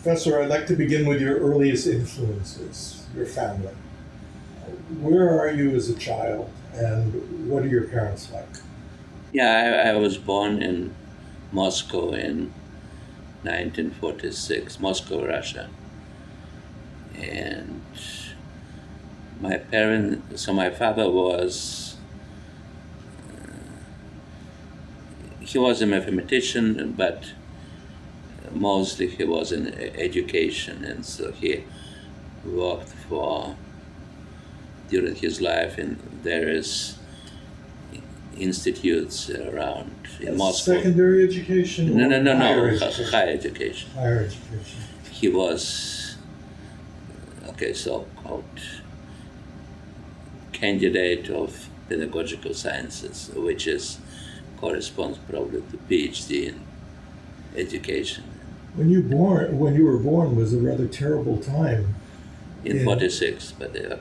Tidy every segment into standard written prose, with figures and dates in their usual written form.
Professor, I'd like to begin with your earliest influences, your family. Where are you as a child, and what are your parents like? Yeah, I was born in Moscow in 1946, Moscow, Russia. And my father he was a mathematician, but mostly he was in education, and so he worked during his life in various institutes around in Moscow. Secondary education? No, Higher education? higher education. Higher education. He was, so-called candidate of pedagogical sciences, which corresponds probably to PhD in education. When you were born was a rather terrible time. In 46, but a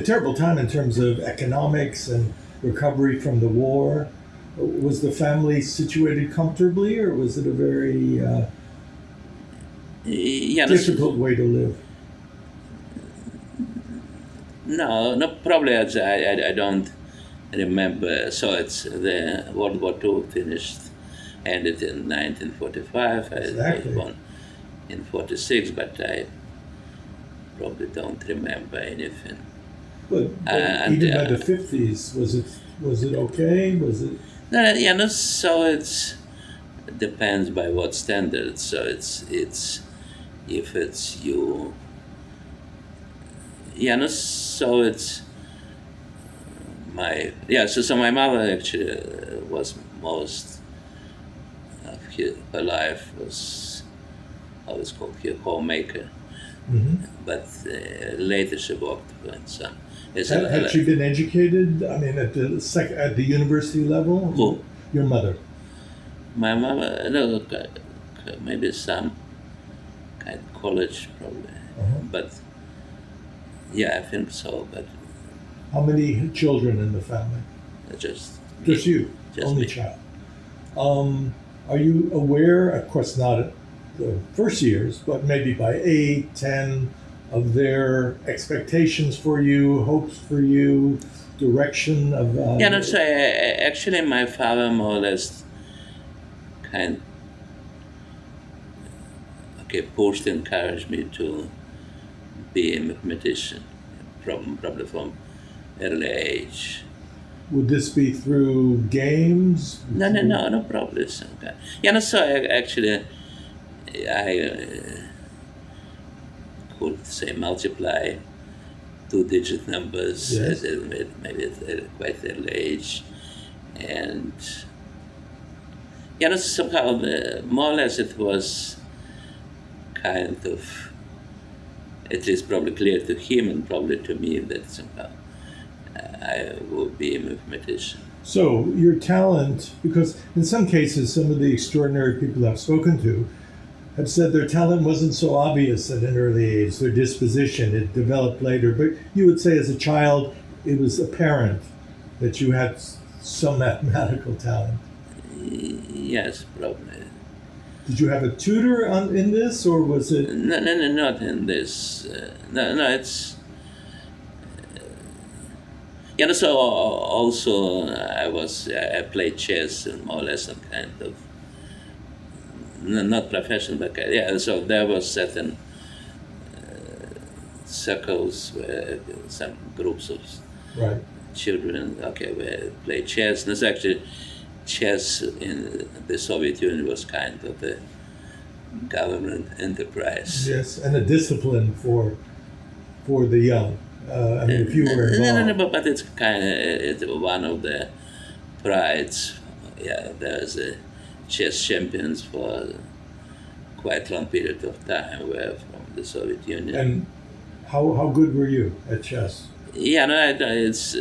terrible time in terms of economics and recovery from the war. Was the family situated comfortably, or was it a very difficult way to live? No, probably I don't remember. So it's the World War II ended in 1945. Exactly. I was born in 46, but I probably don't remember anything. But even by the 50s, was it okay? Was it? No, so it depends by what standards. So it's if it's you. So it's So my mother actually was most of her life was always called her homemaker. Mm-hmm. But later she worked with some. Had she been educated? I mean, at the university level? Who? Your mother. My mother, no, maybe some kind of college probably, but I think so. But how many children in the family? Just you, only me. Child. Are you aware? Of course, not at the first years, but maybe by 8, 10, of their expectations for you, hopes for you, direction of. So actually, my father more or less encouraged me to be a mathematician, probably from early age. Would this be through games? No, probably some kind. So actually, I could say multiply two-digit numbers. Yes. Maybe at a quite early age, and somehow more or less it was kind of, at least probably clear to him and probably to me, that somehow I would be a mathematician. So your talent, because in some cases some of the extraordinary people I've spoken to have said their talent wasn't so obvious at an early age, their disposition, it developed later. But you would say as a child, it was apparent that you had some mathematical talent. Yes, probably. Did you have a tutor in this, or was it? No, not in this. No, it's. So also I played chess and more or less some kind of, not professional, but so there was certain circles where some groups of children, where played chess. And it's actually chess in the Soviet Union was kind of a government enterprise. Yes, and a discipline for the young. If you were involved. No, but it's one of the prides. There's a chess champions for quite long period of time were from the Soviet Union. And how good were you at chess? It's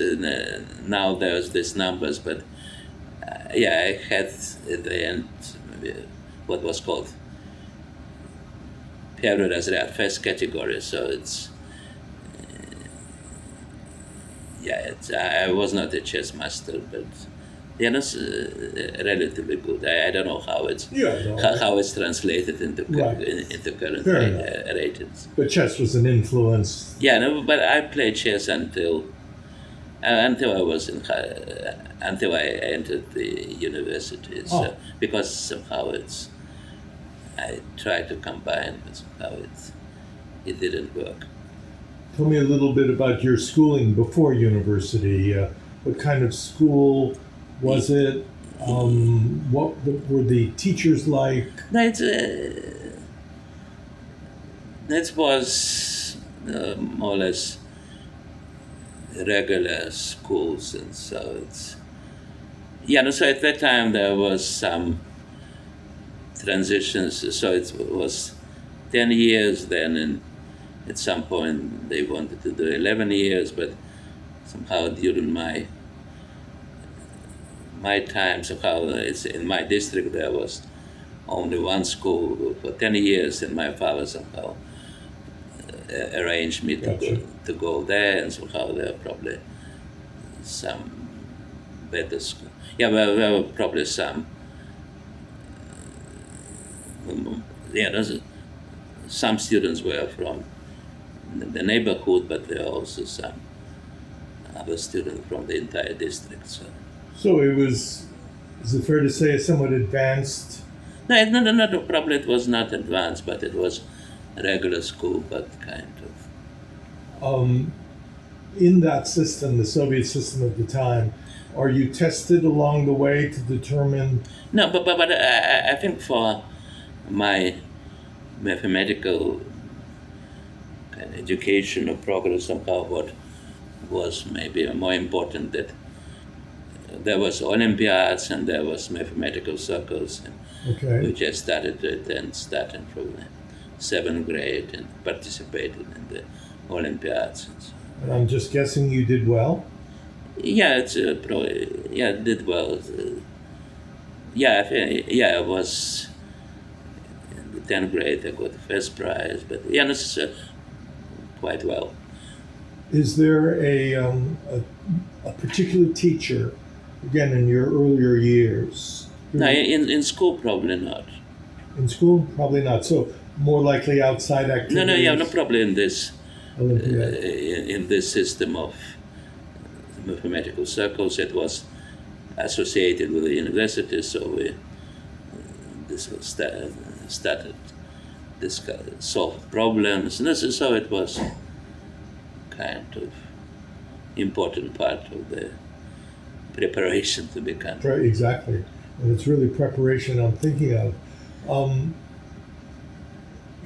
now there's these numbers, but I had at the end what was called period as the first category. So it's I was not a chess master, but Yeah, that's relatively good. I don't know how it's how it's translated into into current ratings. But chess was an influence. Yeah, no, but I played chess until I was until I entered the university. So, because somehow I tried to combine, but somehow it didn't work. Tell me a little bit about your schooling before university. What kind of school was it? What were the teachers like? That was more or less regular schools, and so so at that time there was some transitions. So it was 10 years then, and at some point they wanted to do 11 years, but somehow during my time, somehow it's in my district there was only one school for 10 years, and my father somehow arranged me to go there, and somehow there were probably some better school. Yeah, well, there were probably some. Some students were from the neighborhood, but there are also some other students from the entire district. So it was, is it fair to say, a somewhat advanced? No, probably it was not advanced, but it was a regular school, but kind of. In that system, the Soviet system at the time, are you tested along the way to determine? No, but I think for my mathematical kind of education or progress, somehow what was maybe more important that there was Olympiads and there was mathematical circles, which I started from the 7th grade and participated in the Olympiads. And I'm just guessing you did well? Yeah, did well. I was in the 10th grade. I got the first prize, but this is quite well. Is there a particular teacher, again, in your earlier years? No, in school probably not. In school, probably not. So more likely outside activities. No, probably in this in this system of mathematical circles. It was associated with the university, so we started solve problems, and so it was kind of important part of the preparation to become. Exactly, and it's really preparation I'm thinking of.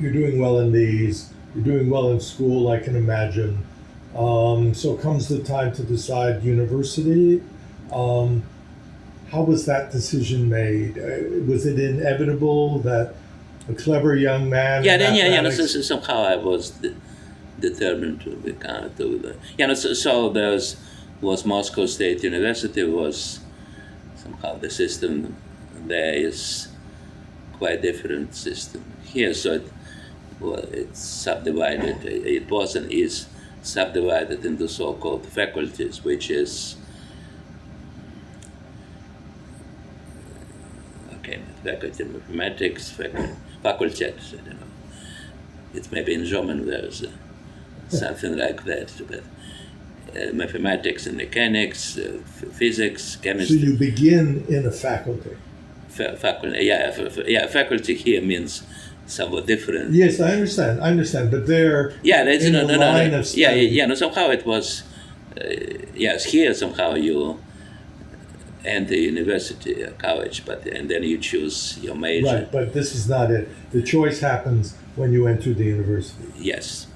You're doing well in these. You're doing well in school, I can imagine. So comes the time to decide university. How was that decision made? Was it inevitable that a clever young man? Somehow I was determined to become. So there was Moscow State University. Was somehow the system there is quite different system here. So it's subdivided. It was and is subdivided into so-called faculties, which is faculty of mathematics, faculty, I don't know. It's maybe in German there's something like that, but mathematics and mechanics, physics, chemistry. So you begin in a faculty. Faculty here means somewhat different. Yes, I understand, but they're line of study. Somehow it was, here somehow you enter university or college, and then you choose your major. Right, but this is not it. The choice happens when you enter the university. Yes.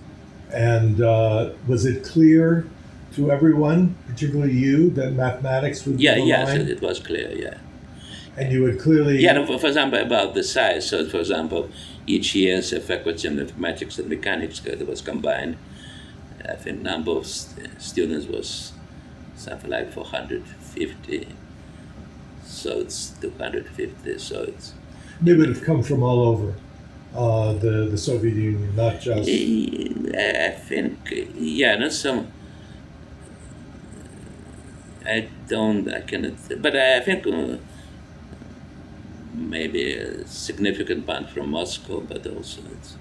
And was it clear to everyone, particularly you, that mathematics would be the line? Yes, it was clear, yeah. And you would clearly... for example, about the size. So, for example, each year's faculty of mathematics and mechanics was combined. I think number of students was something like 450. So it's 250. So it's... They would have come from all over the Soviet Union, not just... I think, I cannot, but I think maybe a significant one from Moscow, but also it's.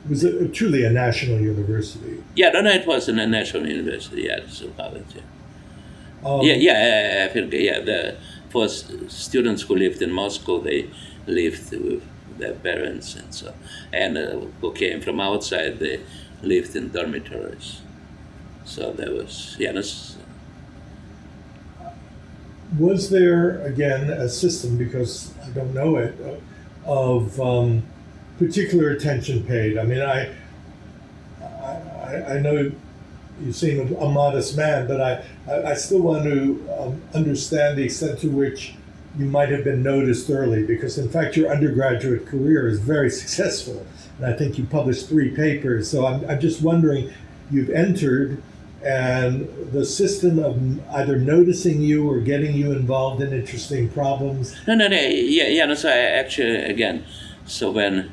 Was it truly a national university? Yeah, no, it was in a national university. Yeah, somehow it. Um, I think for students who lived in Moscow, they lived with their parents and so, and who came from outside, they lived in dormitories. So there was Was there, again, a system, because I don't know it, of particular attention paid? I mean, I know you seem a modest man, but I still want to understand the extent to which you might have been noticed early, because in fact your undergraduate career is very successful, and I think you published 3 papers. So I'm just wondering, you've entered, and the system of either noticing you or getting you involved in interesting problems. No. No. So I actually, again, so when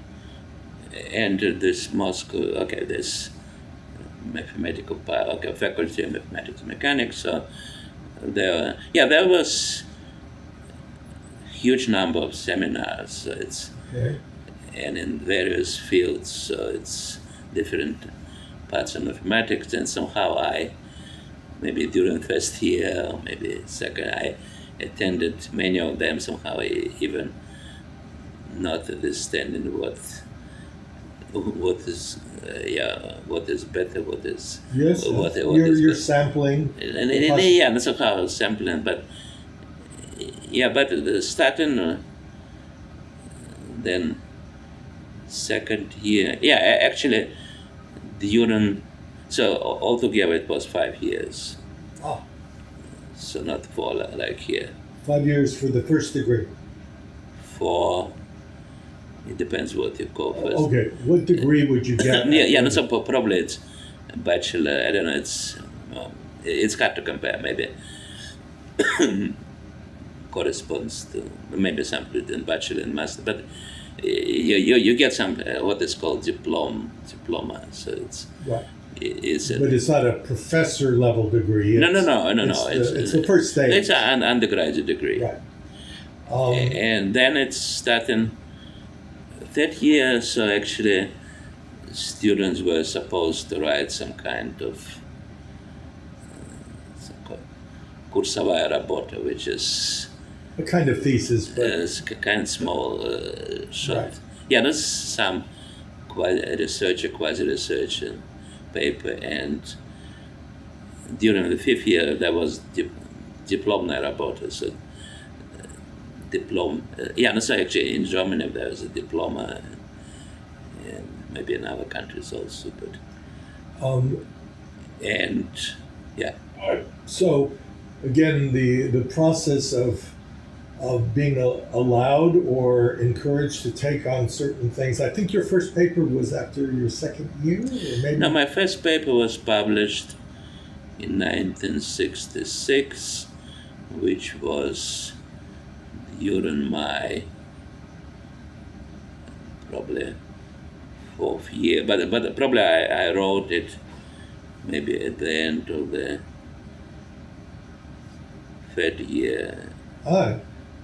I entered this Moscow, this mathematical faculty of mathematics and mechanics. So there was huge number of seminars. So it's and in various fields. So it's different parts of mathematics, and somehow I, maybe during first year or maybe second, I attended many of them. Somehow I even not understanding what is better, what is you're sampling, and somehow sampling, but starting then second year, actually. So altogether it was 5 years. Oh. So not 4 like here. 5 years for the first degree. 4. It depends what you call first. Okay, what degree would you get? So probably it's bachelor. I don't know. It's hard to compare. Maybe corresponds to maybe something in bachelor and master, but. You get some what is called diploma. So it's right. But it's not a professor level degree. No. It's the first stage. It's an undergraduate degree. Right. And then it's starting third year. So actually, students were supposed to write some kind of kursovaya работа, which is. A kind of thesis, but it's a kind of small short. Right. There's some quasi-research paper, and during the 5th year there was diplomная работа. So so actually in Germany there was a diploma, and maybe in other countries also, but So again, the process of being allowed or encouraged to take on certain things. I think your first paper was after your second year, or maybe? No, my first paper was published in 1966, which was during my probably 4th year, but probably I wrote it maybe at the end of the 3rd year.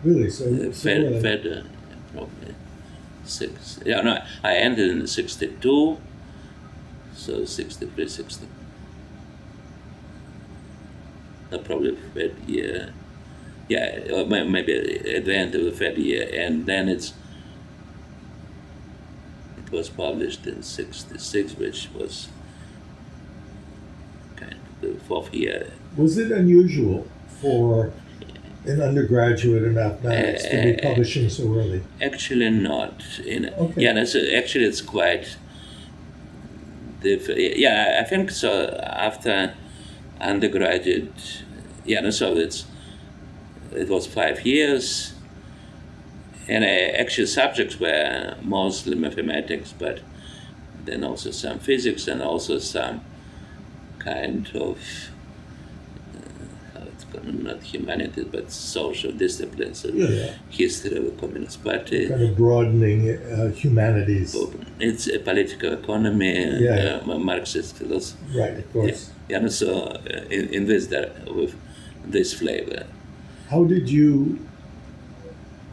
Really? So Probably 6. I ended in 62, so 63, 60. Probably 3rd year. Or maybe at the end of the 3rd year, and then it was published in 66, which was kind of the 4th year. Was it unusual for an undergraduate in mathematics to be publishing so early? Actually not. Actually it's quite different. I think so. After undergraduate, so it was 5 years, and actually subjects were mostly mathematics, but then also some physics and also some kind of not humanities, but social disciplines, history of the Communist Party. Kind of broadening humanities. It's a political economy, Marxist philosophy. Right, of course. So in this, with this flavor. How did you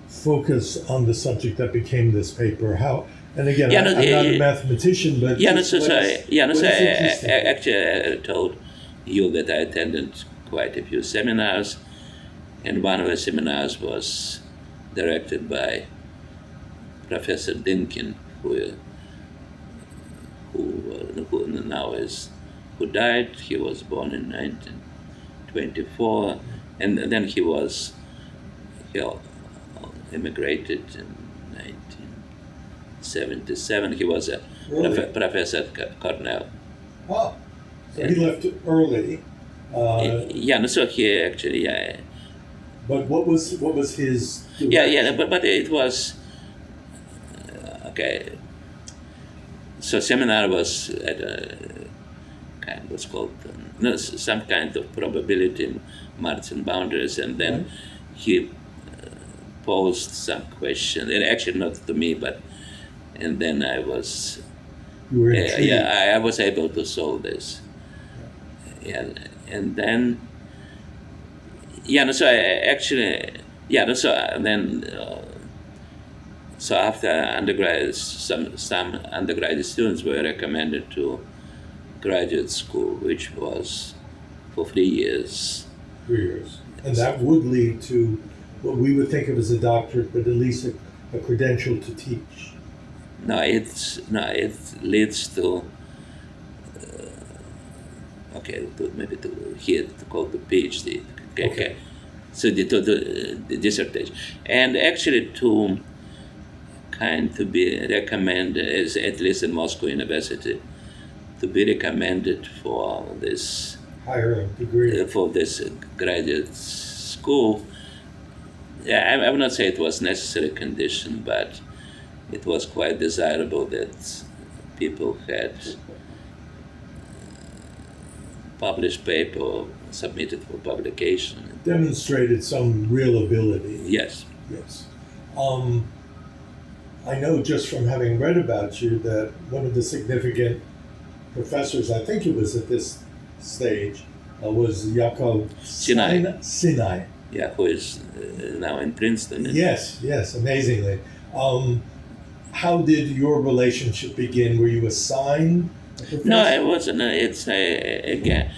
focus on the subject that became this paper? How? And again, I'm not a mathematician, but actually, I told you that I attended quite a few seminars, and one of the seminars was directed by Professor Dinkin, who now who died. He was born in 1924, and then he immigrated in 1977. He was a professor at Cornell. Oh, so he left early. So he actually, But what was his? But it was okay. So seminar was at a kind, what's called some kind of probability margin boundaries, and then he posed some question, and actually not to me, and then I was, you were intrigued. I was able to solve this, and then, so I actually, so after undergrad, some undergraduate students were recommended to graduate school, which was for 3 years. 3 years, and that would lead to what we would think of as a doctorate, but at least a credential to teach. It leads to called the PhD. Okay. So the dissertation, and actually to be recommended, at least in Moscow University, to be recommended for this higher degree, for this graduate school. I would not say it was necessary condition, but it was quite desirable that people had published paper submitted for publication. Demonstrated some real ability. Yes. Yes. I know just from having read about you that one of the significant professors, I think it was at this stage, was Yakov Sinai. Yeah, who is now in Princeton. Yes, amazingly. How did your relationship begin? Were you assigned a professor? No, I wasn't. It's again,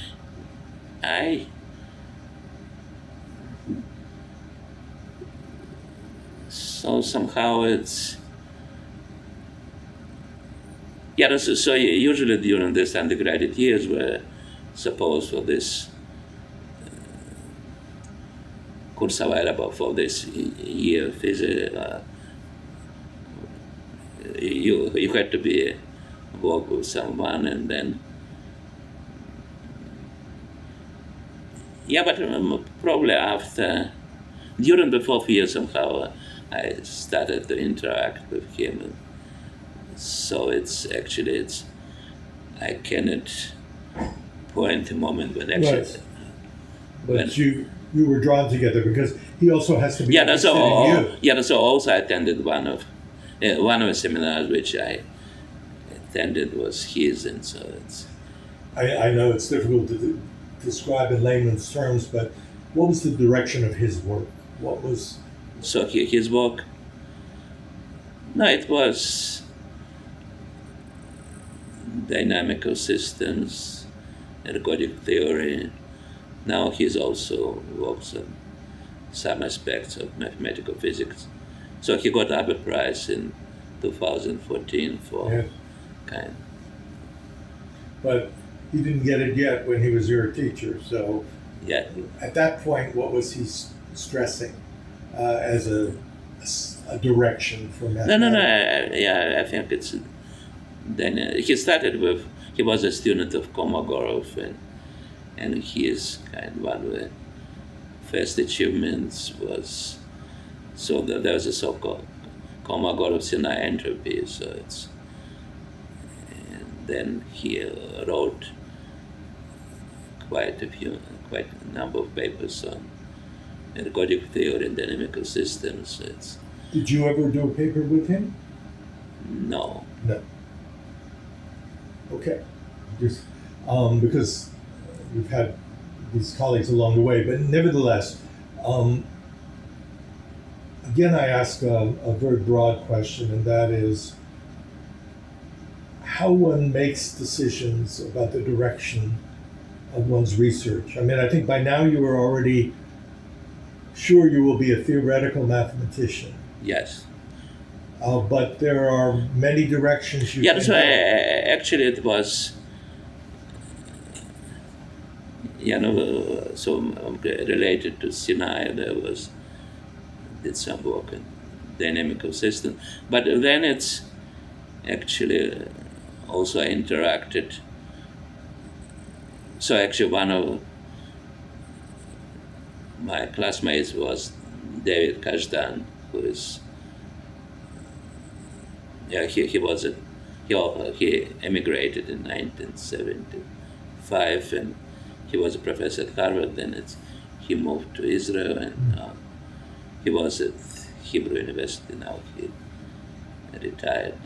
so somehow it's so usually during this undergraduate years we're supposed for this course available for this year physics. You had to be work with someone, and then but probably during the 4th year somehow I started to interact with him, and so I cannot point a moment when actually. Right. But you were drawn together because he also has to be interested in you. So also I attended one of the seminars which I attended was his, and so it's. I know it's difficult to describe in layman's terms, but what was the direction of his work? What was? So his work. No, it was dynamical systems, ergodic theory. Now he's also works on some aspects of mathematical physics. So he got Abel Prize in 2014 for kind. But he didn't get it yet when he was your teacher. So at that point, what was he stressing as a direction for mathematics? No. I think it's. Then he started with. He was a student of Kolmogorov, and his one of the first achievements was. So there was a so-called Kolmogorov-Sinai entropy. So it's. And then he wrote quite a number of papers on ergodic theory and dynamical systems. Did you ever do a paper with him? No. Okay. Just because we've had these colleagues along the way. But nevertheless, again, I ask a very broad question, and that is how one makes decisions about the direction of one's research. I mean, I think by now you are already sure you will be a theoretical mathematician. Yes. But there are many directions you Yeah, can so go. actually it was, so related to Sinai, did some work in dynamical systems. But then it's actually also interacted. So actually one of my classmates was David Kashdan, who is, he emigrated in 1975, and he was a professor at Harvard. Then he moved to Israel, and he was at Hebrew University. Now he retired.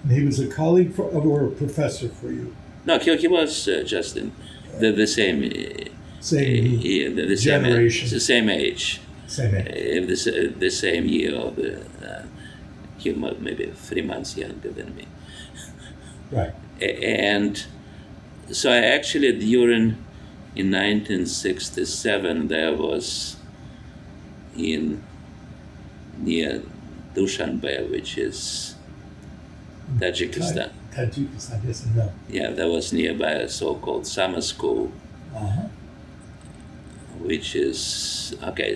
And he was a colleague or a professor for you? No, he was just in the same Same generation. The same age. Same age. The same year. He was maybe 3 months younger than me. Right. And so I actually in 1967 there was near Dushanbe, which is Tajikistan. Tajikistan, yes and no. Yeah, that was nearby a so-called summer school, which is some kind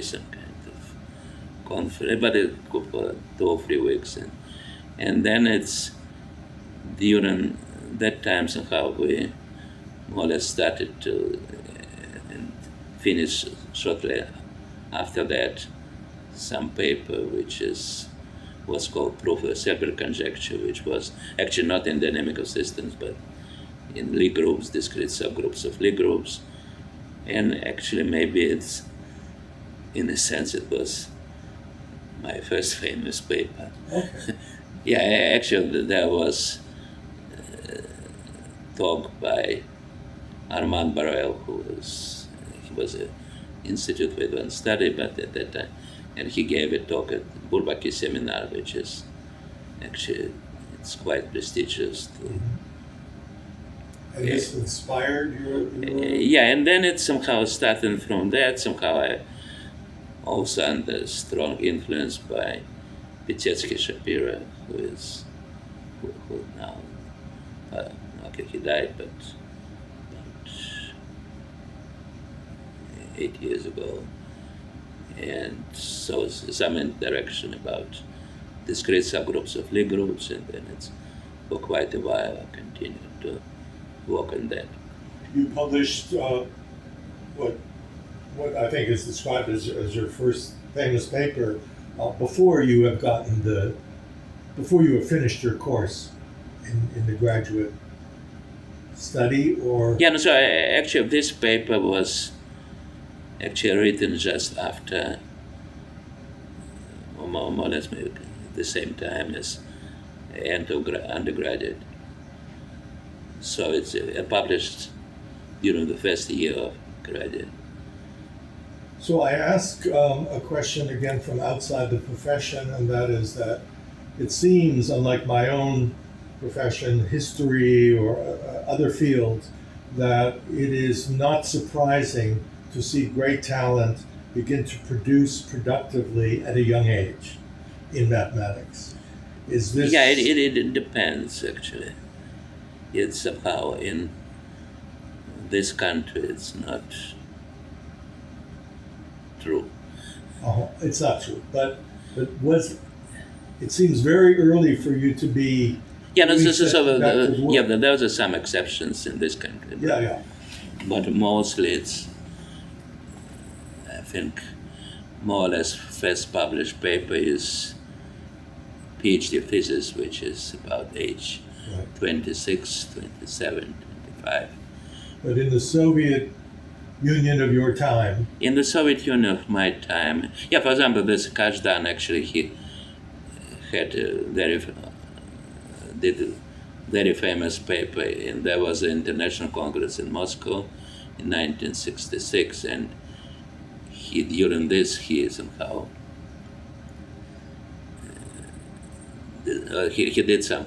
of conference, but it could for 2 or 3 weeks, and then it's during that time somehow we more or less started to and finish shortly after that some paper which was called proof of the separate conjecture, which was actually not in dynamical systems but in Lie groups, discrete subgroups of Lie groups. And actually maybe it's, in a sense, it was my first famous paper. Okay. Yeah, actually there was talk by Armand Barrel, he was an Institute for Advanced Study, but at that time, and he gave a talk at Bourbaki Seminar, which is actually, it's quite prestigious. And this inspired your yeah, and then it somehow started from that. Somehow I also under strong influence by Pitsetsky Shapiro, who now, he died, but about 8 years ago. And so some direction about discrete subgroups of Lie groups, and then for quite a while I continued to work on that. You published what I think is described as your first famous paper before you have finished your course in the graduate study, or? Yeah, no, so actually this paper was actually written just after, more or less maybe at the same time as undergraduate. So it's published during the first year of graduate. So I ask a question again from outside the profession, and that is that it seems, unlike my own profession, history or other fields, that it is not surprising to see great talent begin to produce productively at a young age in mathematics. Is this? Yeah, it depends actually. It's somehow in this country it's not true. It's not true, but it seems very early for you to be. Yeah, no, there was some exceptions in this country. Yeah. But mostly it's, I think, more or less first published paper is PhD thesis, which is about age 26, 27, 25. But in the Soviet Union of your time? In the Soviet Union of my time, yeah, for example, this Kashdan, actually, he had did a very famous paper, and there was an international congress in Moscow, in 1966, and during this he somehow he did some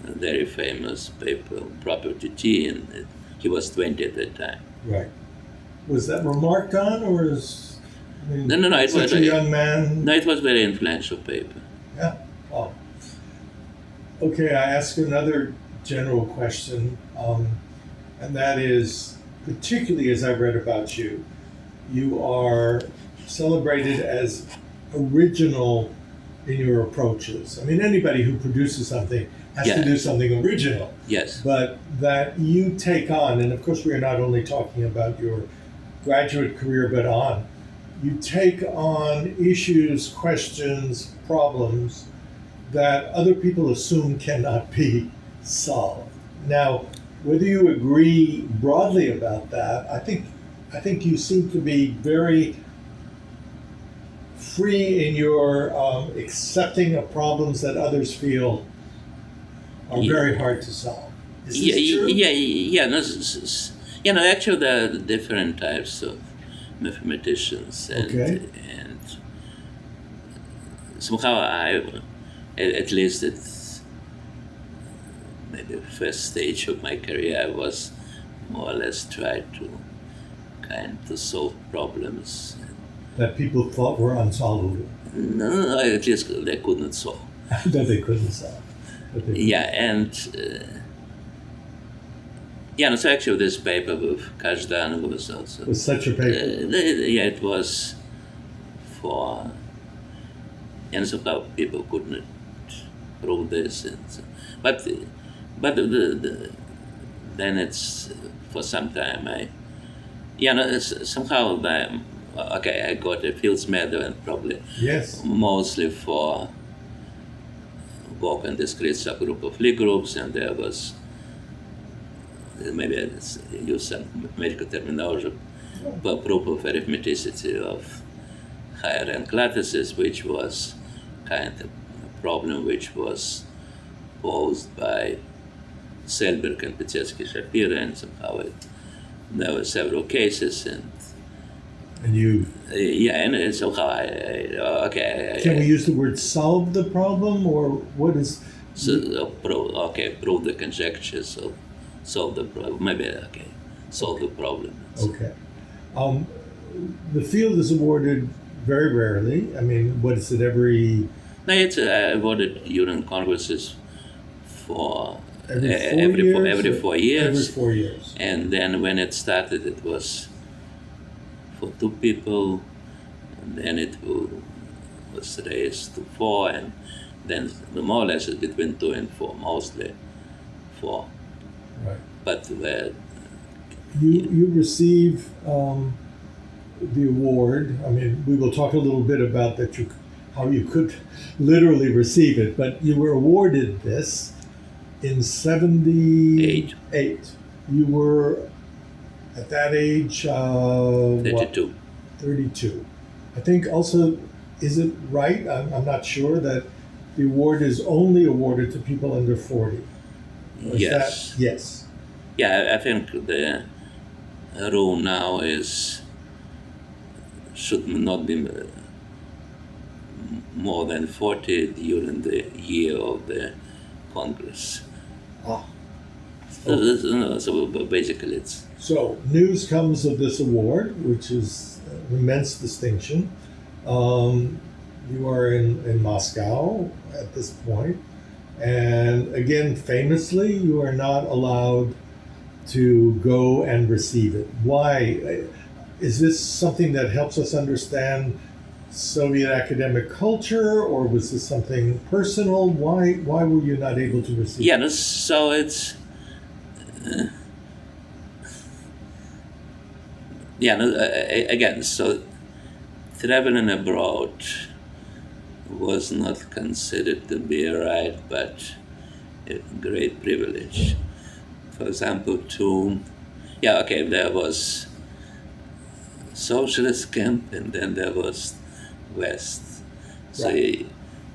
very famous paper, Property T, and he was 20 at that time. Right. Was that remarked on, or is No, it such was a young man? No, it was very influential paper. Yeah. Oh. Okay, I ask another general question, and that is, particularly as I read about you, you are celebrated as original in your approaches. I mean, anybody who produces something has to do something original. Yes. But that you take on, and of course we are not only talking about your graduate career, but you take on issues, questions, problems that other people assume cannot be solved. Now, whether you agree broadly about that, I think you seem to be very free in your accepting of problems that others feel are very hard to solve. Is this true? No, actually there are different types of mathematicians, and somehow at least it's maybe the first stage of my career, I was more or less tried to solve problems that people thought were unsolvable. No, at least they couldn't solve. That they couldn't solve. So actually this paper with Kazhdan was also... Was such a paper? It was for... And somehow people couldn't prove this. But then it's, for some time, somehow I got a Fields Medal, and probably mostly for work on discrete subgroup of Lie groups, and there was, maybe I use some medical terminology, but proof of arithmeticity of higher rank lattices, which was kind of a problem which was posed by Selberg and Petetsky-Shapiro, and somehow there were several cases, and you... and somehow Can we use the word solve the problem, or what is... prove the conjecture, so solve the problem, solve the problem. Okay. The field is awarded very rarely. I mean, what is it, every... No, it's awarded during congresses for every 4 years. Every 4 years. Every 4 years. And then when it started, it was for 2 people, and then it was raised to 4, and then more or less it's between 2 and 4, mostly 4. Right. But you receive the award. I mean, we will talk a little bit about that. How you could literally receive it, but you were awarded this in 78. You were at that age 32. 32. I think also, is it right? I'm not sure that the award is only awarded to people under 40. Yes. Yes. Yeah, I think the rule now should not be more than 40 during the year of the Congress. So basically it's... So news comes of this award, which is an immense distinction. You are in Moscow at this point, and again, famously, you are not allowed to go and receive it. Why? Is this something that helps us understand Soviet academic culture, or was this something personal? Why were you not able to receive it? So it's... again, so traveling abroad was not considered to be a right, but a great privilege. For example, there was socialist camp, and then there was West. Right.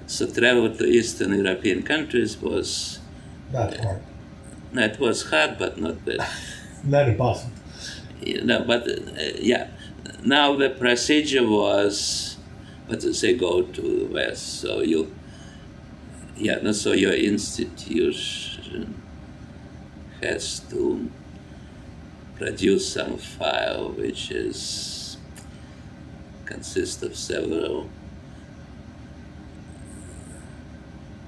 So travel to Eastern European countries was... Not hard. No, it was hard, but not bad. Not impossible. but yeah. Now the procedure was, but to say go to the West, so so your institution has to produce some file which consists of several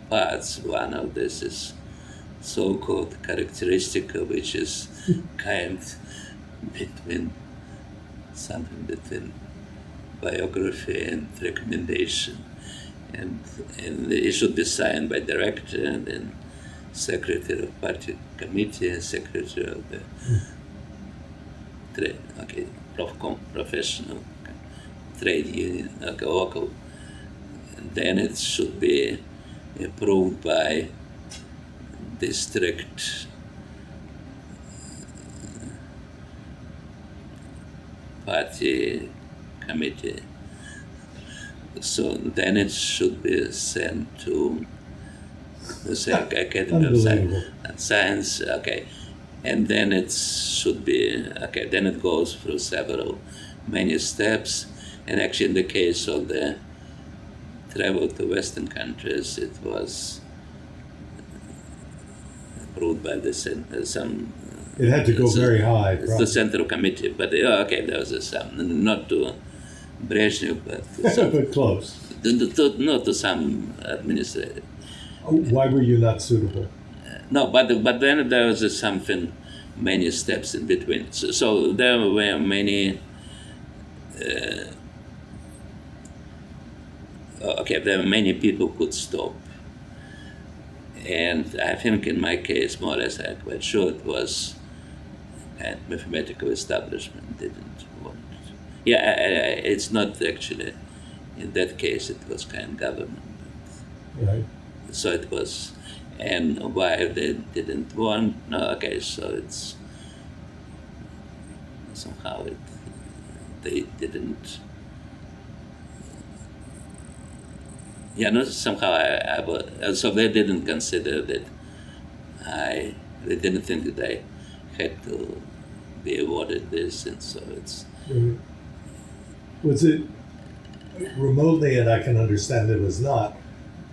parts. One of this is so-called characteristic, which is kind something between biography and recommendation, and it should be signed by director and then secretary of party committee and secretary of the professional trade union, local. And then it should be approved by district party committee. So then it should be sent to the Academy of Science, and then it should be, then it goes through many steps, and actually in the case of the travel to Western countries, it was approved by some. It had to go very high. It's the Central Committee, but there was some, not to Brezhnev, but some, but close. Not to some administrative. Why were you not suitable? No, but then there was many steps in between. So there were many. There were many people could stop, and I think in my case, more or less, I'm quite sure it was, and mathematical establishment didn't want. It's not actually. In that case, it was kind of government. Right. So it was, and why they didn't want, so it's somehow they didn't, somehow so they didn't consider that they didn't think that I had to be awarded this, and so it's. Was it remotely, and I can understand it was not,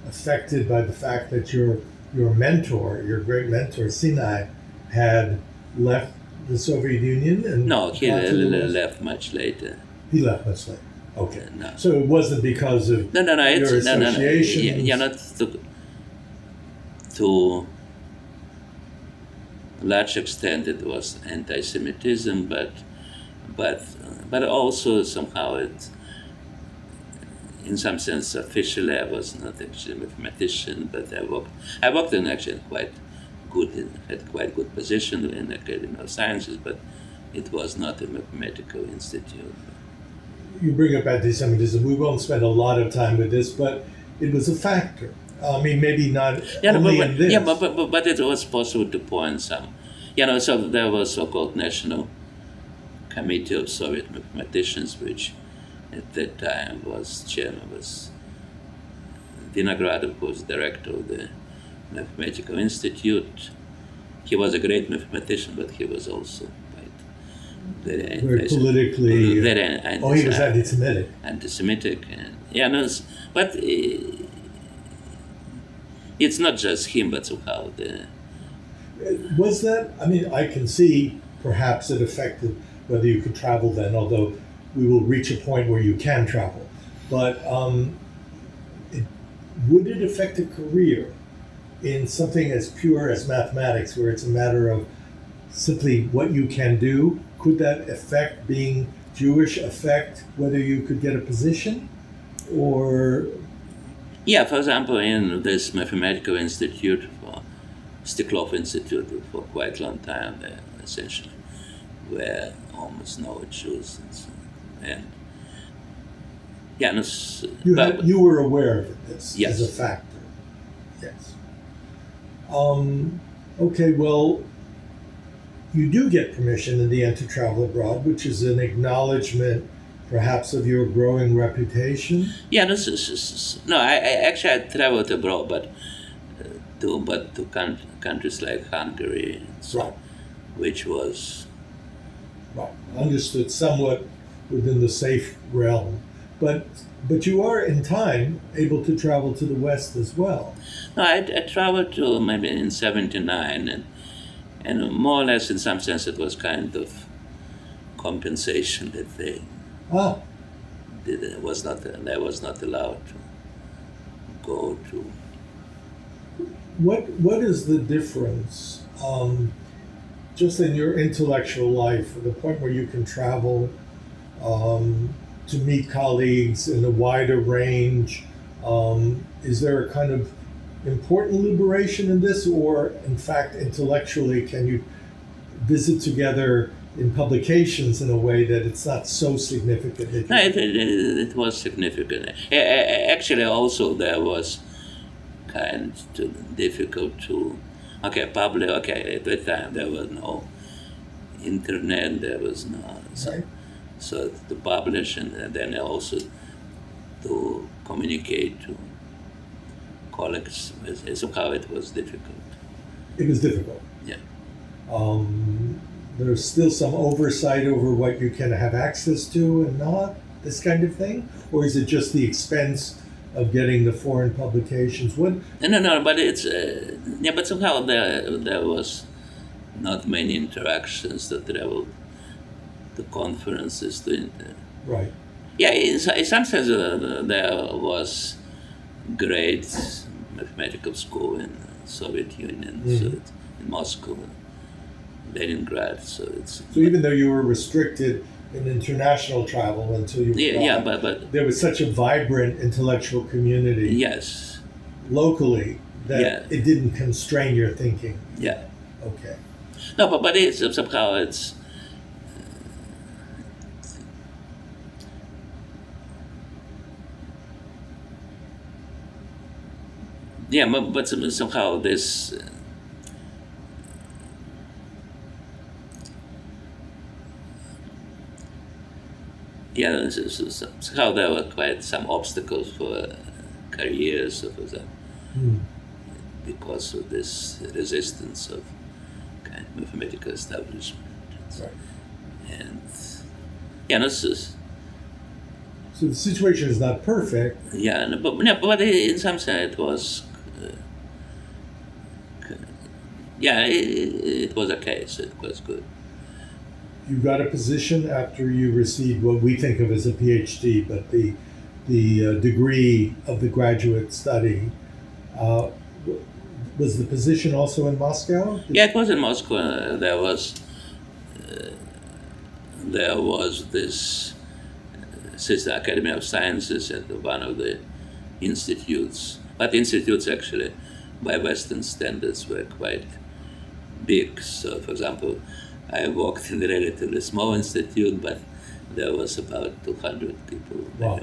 affected by the fact that your mentor, your great mentor, Sinai, had left the Soviet Union? And no, he left much later. He left much later. Okay. No. So it wasn't because of your associations? Not to a large extent it was anti-Semitism, but also somehow it, in some sense, officially I was not actually a mathematician, but I worked in actually had quite good position in the Academy of Sciences, but it was not a mathematical institute. You bring up anti-Semitism. We won't spend a lot of time with this, but it was a factor. I mean, maybe not only in this. Yeah, but it was possible to point some. So there was so-called National Committee of Soviet Mathematicians, which at that time was chairman, was Vinogradov, who was director of the Mathematical Institute. He was a great mathematician, but he was also very politically. He was anti-Semitic. Anti-Semitic, but it's not just him, but somehow Was that? I mean, I can see perhaps it affected whether you could travel then, although we will reach a point where you can travel. But would it affect a career in something as pure as mathematics, where it's a matter of simply what you can do? Could that affect, being Jewish, affect whether you could get a position? Or? Yeah, for example, in this Mathematical Institute, Stiklov Institute, for quite a long time, there essentially were almost no Jews. And you were aware of it yes. as a factor. Yes. Okay, well, you do get permission in the end to travel abroad, which is an acknowledgement perhaps of your growing reputation. I traveled abroad, but to countries like Hungary, right. which was Right. Understood somewhat within the safe realm. But you are in time able to travel to the West as well. No, I traveled to maybe in '79, and more or less in some sense it was kind of compensation that they Ah, did. I was not allowed to go to. what is the difference, just in your intellectual life, the point where you can travel to meet colleagues in a wider range? Is there a kind of important liberation in this, or in fact, intellectually, can you visit together in publications in a way that it's not so significant? That No, it was significant. Actually, also there was kind of difficult to, public. Okay, at that time there was no internet. There was no Right. so to publish, and then also to communicate to colleagues. Somehow it was difficult. It was difficult. Yeah. There's still some oversight over what you can have access to and not, this kind of thing? Or is it just the expense of getting the foreign publications? What? No, but it's but somehow there was not many interactions to travel to conferences to. Right. Yeah, in some sense there was great mathematical school in Soviet Union, so it's in Moscow, Leningrad. So even though you were restricted in international travel until you but there was such a vibrant intellectual community yes, locally that Yeah. it didn't constrain your thinking. yeah, Okay. no, but it's somehow it's. Yeah, but somehow this. Yeah, somehow there were quite some obstacles for careers, for example, because of this resistance of kind of mathematical establishment. Right. And yeah, no, so the situation is not perfect. yeah, but in some sense it was. It was a case. It was good. You got a position after you received what we think of as a PhD, but the degree of the graduate study. Was the position also in Moscow? Yeah, it was in Moscow. There was this Sister Academy of Sciences at one of the institutes. But institutes actually, by Western standards, were quite big. So, for example, I worked in a relatively small institute, but there was about 200 people. Wow.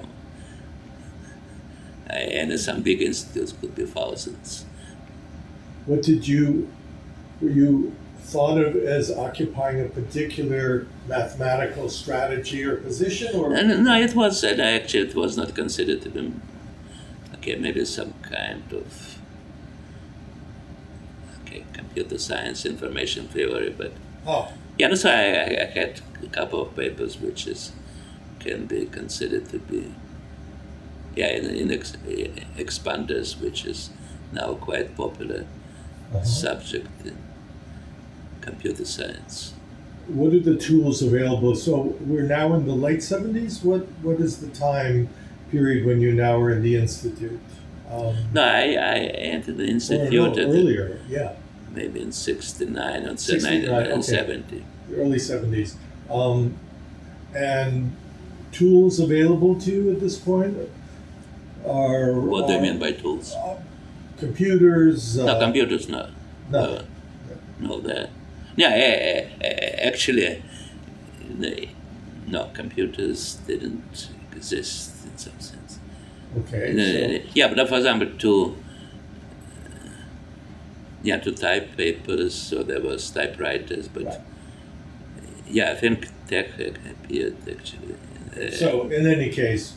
And some big institutes could be thousands. What were you thought of as occupying a particular mathematical strategy or position, or? No, it was not considered to be, maybe some kind of, computer science, information theory, but so I had a couple of papers which can be considered to be, in expanders, which is now quite popular subject in computer science. What are the tools available? So we're now in the late 70s. What is the time period when you now are in the institute? No, I entered the institute earlier. Yeah. Maybe in '69 or 70. Early 70s. And tools available to you at this point are. What do you mean by tools? Computers. No, computers, no. No. No, that. Yeah, actually, computers didn't exist in some sense. Okay. But for example, to type papers, so there was typewriters, but right. I think tech appeared actually. So in any case,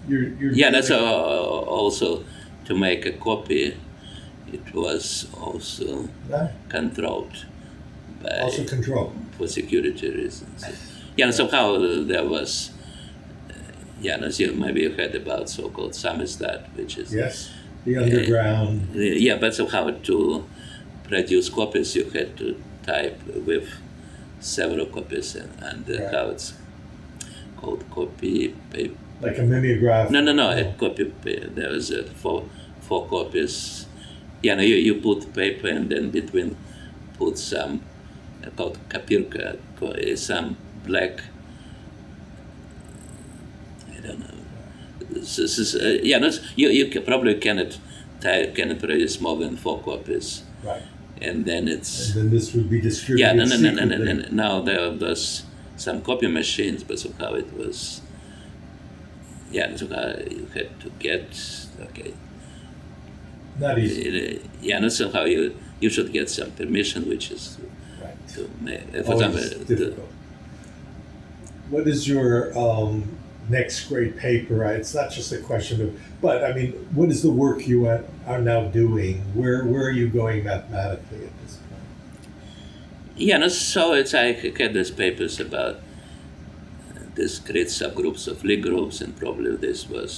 you're that's also to make a copy. It was also controlled by controlled for security reasons. Yeah, somehow there was, as you maybe you heard about so-called samizdat, which is Yes, the underground. but somehow to produce copies you had to type with several copies, and Right. how it's called copy paper. Like a mimeograph. No. A copy. There was four copies. You put paper and then between put some called kapirka, some black. I don't know. You probably cannot produce more than 4 copies. Right. And then it's. And then this would be distributed. No. Now there was some copy machines, but somehow it was. Somehow you had to get Not easy. Somehow you should get some permission, which is Right. to make. For Always example, difficult. What is your next great paper? Right? It's not just a question of, but I mean, what is the work you are now doing? Where are you going mathematically at this point? So it's I had these papers about discrete subgroups of Lie groups, and probably this was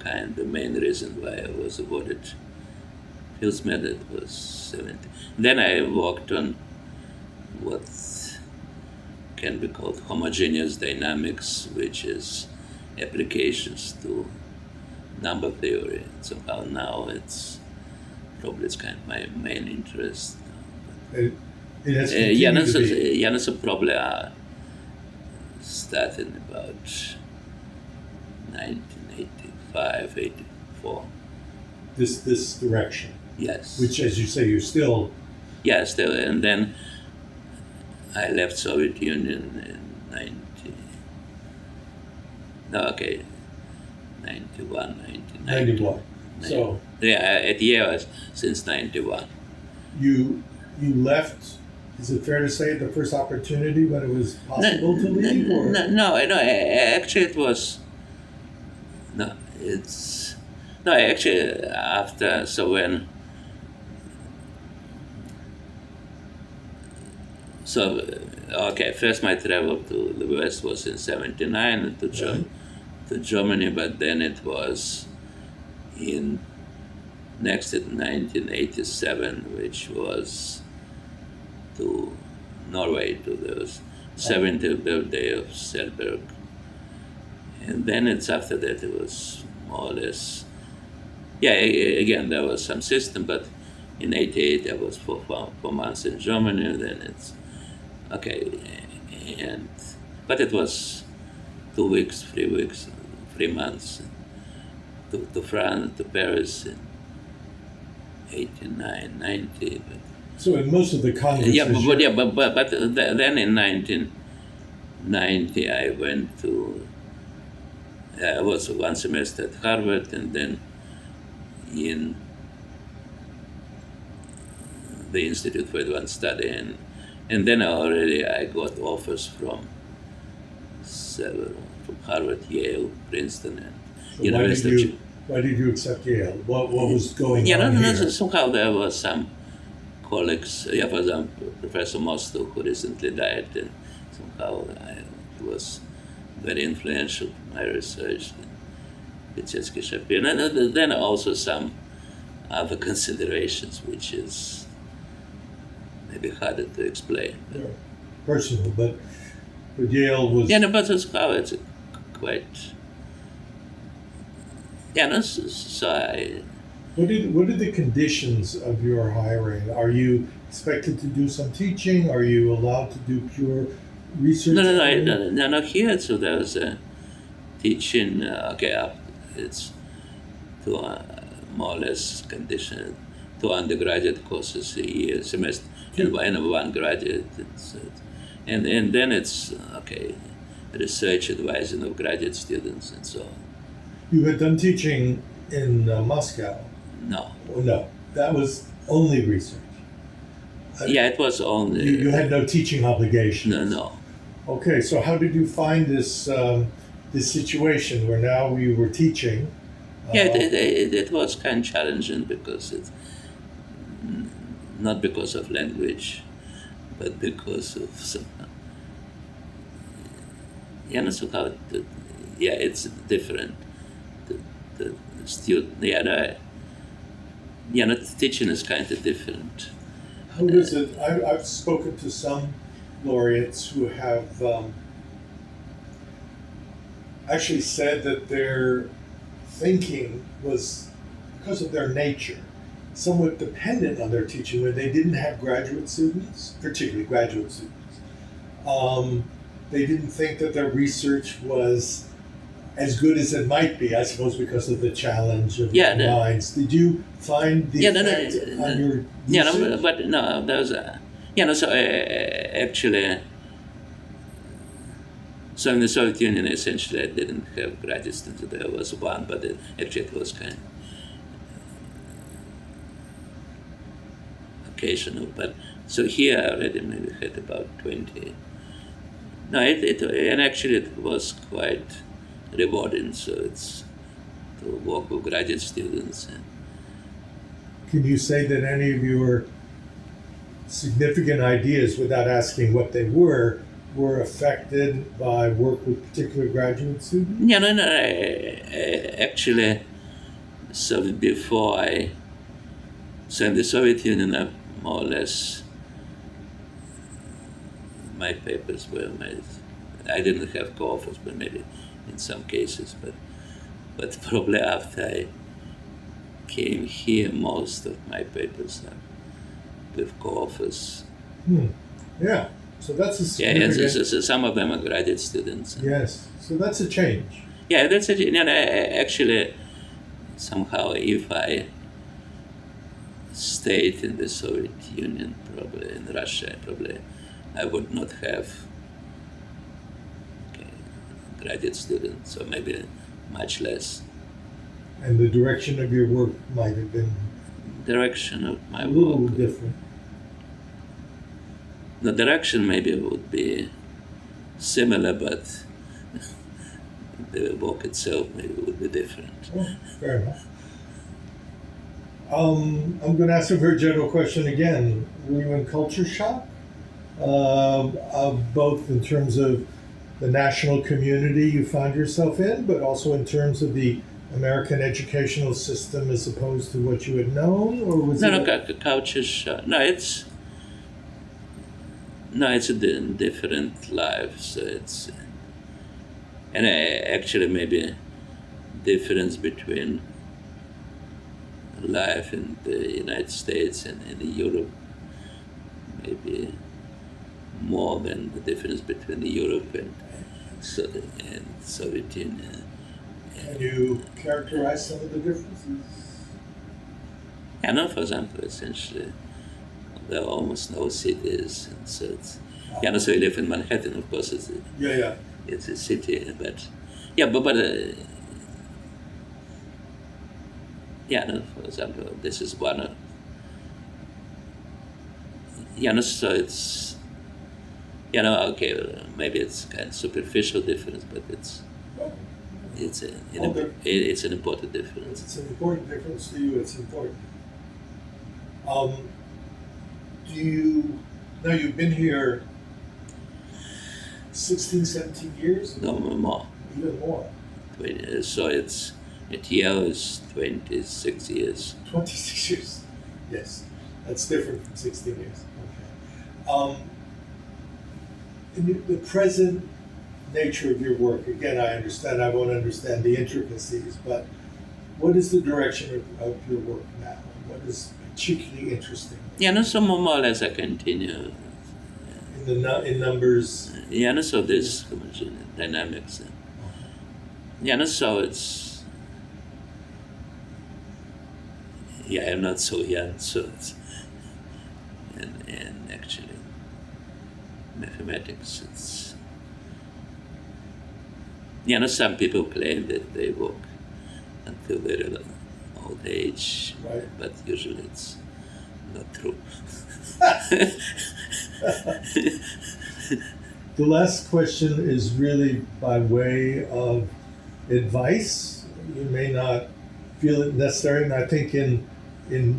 kind of the main reason why I was awarded Fields Medal. It was 70. Then I worked on what can be called homogeneous dynamics, which is applications to number theory. Somehow now it's kind of my main interest. It has continued to be. So probably started about 1985, 84. This direction. Yes. Which, as you say, you're still. Yes, and then I left Soviet Union in 91, 91. So at Yale since 91. you left. Is it fair to say the first opportunity when it was possible to leave? Or? No. Actually, it was. No, it's. No, actually, after when. First my travel to the West was in 79 to Germany, but then it was next in 1987, which was to Norway, to the 70th birthday of Selberg. And then it's after that it was more or less, again there was some system, but in 88 I was for 4 months in Germany, and then it's, but it was 2 weeks, 3 months to France, to Paris in 89, 90. So in most of the congresses... But then in 1990 I went to... I was 1 semester at Harvard, and then in the Institute for Advanced Study, and then I got offers from several, from Harvard, Yale, Princeton, and So University. why did you accept Yale? What was going on here? Somehow there was some colleagues, for example, Professor Mosto, who recently died, and somehow he was very influential in my research, Petsetsky Shapir, and then also some other considerations, which is maybe harder to explain. Yeah. Personal, but Yale was... But somehow it's quite... so I... What are the conditions of your hiring? Are you expected to do some teaching? Are you allowed to do pure research? No. Here, so there's a teaching. It's two more or less condition, 2 undergraduate courses a year, semester, and 1 graduate. And then it's research advising of graduate students and so on. You had done teaching in Moscow. No. Oh, no, that was only research. It was only. You had no teaching obligations. No. Okay, so how did you find this this situation where now you were teaching? It was kind of challenging because not because of language, but because of so how it's different. The student, the teaching is kind of different. How does it? I've spoken to some laureates who have actually said that their thinking was, because of their nature, somewhat dependent on their teaching when they didn't have graduate students, particularly graduate students. They didn't think that their research was as good as it might be, I suppose, because of the challenge of their minds. Did you find the effect on your research? There was actually, so in the Soviet Union, essentially, I didn't have graduate students. There was one, but actually it was kind of occasional. But so here I already maybe had about 20. And actually it was quite rewarding. So it's to work with graduate students. Can you say that any of your significant ideas, without asking what they were affected by work with particular graduate students? Actually, so before so in the Soviet Union, more or less, my papers were made. I didn't have co-authors, but maybe in some cases. But probably after I came here, most of my papers are with co-authors. Yeah. So that's a significant... so some of them are graduate students. Yes. So that's a change. Yeah, that's a actually, somehow, if I stayed in the Soviet Union, probably in Russia, I would not have graduate students, or maybe much less. And the direction of your work might have been direction of my a little work different. The direction maybe would be similar, but the work itself maybe would be different. Oh, fair enough. I'm going to ask a very general question again. Were you in culture shock? Both in terms of the national community you found yourself in, but also in terms of the American educational system as opposed to what you had known, or was culture shock. It's a different life. So it's, and actually maybe difference between life in the United States and in Europe, maybe more than the difference between Europe and Soviet Union. Can you characterize some of the differences? For example, essentially, there are almost no cities, and so it's, so we live in Manhattan, of course. It's a city, but for example, this is one of, so it's, maybe it's kind of superficial difference, but it's an important difference. It's an important difference to you. It's important. Now you've been here 16, 17 years? No, more. Even more. So it's, at Yale is 26 years. 26 years. Yes. That's different from 16 years. Okay. In the present nature of your work, again, I won't understand the intricacies, but what is the direction of your work now? What is particularly interesting? So more or less I continue. In numbers? So there's dynamics. So it's, I'm not so young, so it's, and actually, mathematics, it's, some people claim that they work until very old age, right. But usually it's not true. The last question is really by way of advice. You may not feel it necessary, and I think in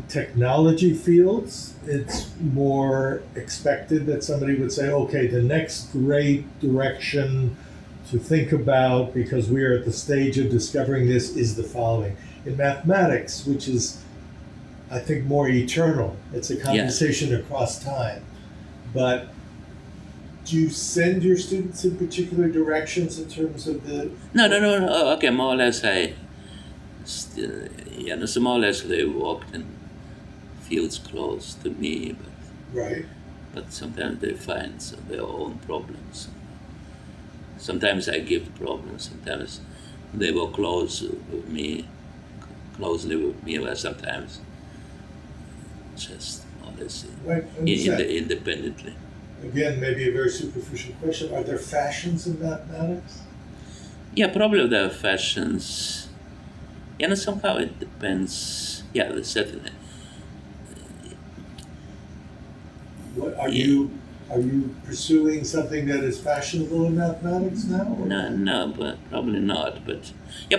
technology fields, it's more expected that somebody would say, okay, the next great direction to think about, because we are at the stage of discovering this, is the following. In mathematics, which is, I think, more eternal, it's a conversation across time. But do you send your students in particular directions in terms of the... No. Okay, more or less so more or less they walked in fields close to me, Right. but sometimes they find their own problems. Sometimes I give problems, sometimes they were closely with me, but sometimes just more or less Right. independently. Again, maybe a very superficial question. Are there fashions in mathematics? Yeah, probably there are fashions. Somehow it depends. Yeah, certainly. What are you pursuing something that is fashionable in mathematics now? Or? No, but probably not. But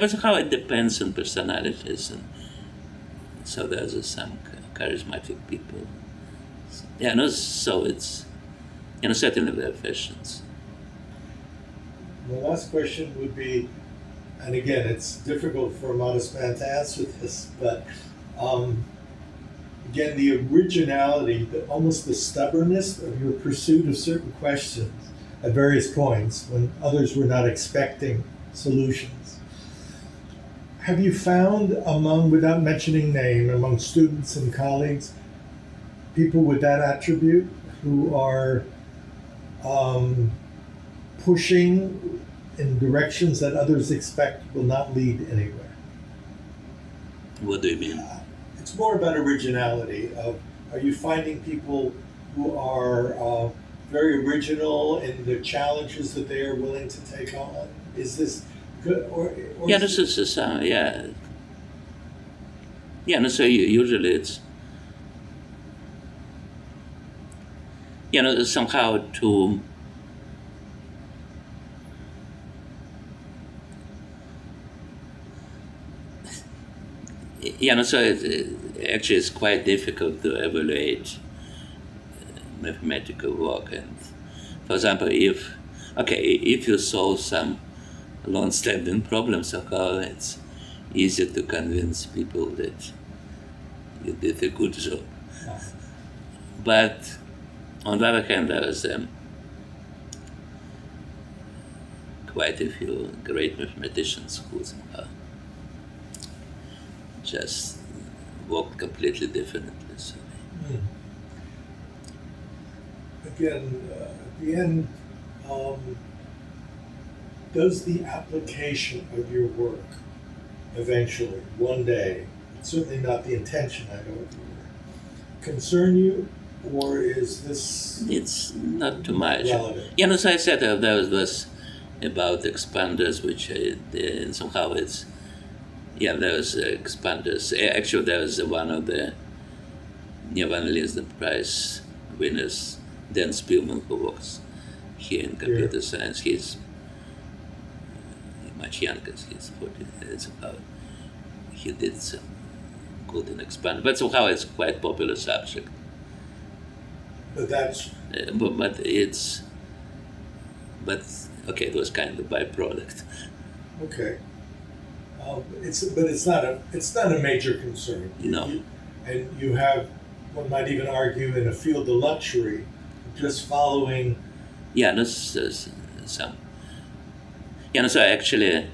somehow it depends on personalities, and so there's some charismatic people. So it's certainly there are fashions. The last question would be, and again, it's difficult for a modest man to answer this, but again, the originality, almost the stubbornness of your pursuit of certain questions at various points when others were not expecting solutions. Have you found without mentioning name, among students and colleagues, people with that attribute who are pushing in directions that others expect will not lead anywhere? What do you mean? It's more about originality. Are you finding people who are very original in the challenges that they are willing to take on? Is this good? This is so usually it's somehow to so actually it's quite difficult to evaluate mathematical work. And for example, if you solve some long-standing problems, somehow it's easier to convince people that you did a good job. But on the other hand, there was quite a few great mathematicians who just worked completely differently. So. Again, at the end, does the application of your work eventually, one day, certainly not the intention, I know, of your work, concern you, or is this... It's not too much. Relevant? So I said there was about expanders, which I did, and somehow it's... there was expanders. Actually, there was one of the Nevanlinna Prize winners, Dan Spielman, who works here in computer science. He's much younger. He's 40. Somehow he did some good in expander, but somehow it's quite popular subject. But that's... it was kind of byproduct. Okay. It's not a major concern. No. And you have, one might even argue, in a field of luxury, just following... There's some... so actually,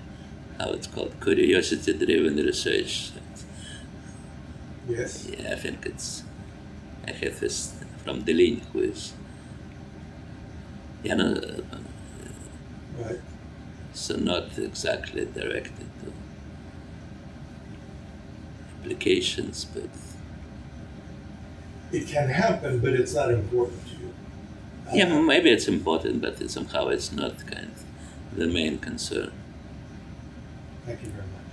how it's called, curiosity-driven research. Yes. I think I have this from Delin, who is... Right. So not exactly directed to applications, but... It can happen, but it's not important to you. Maybe it's important, but somehow it's not kind of the main concern. Thank you very much.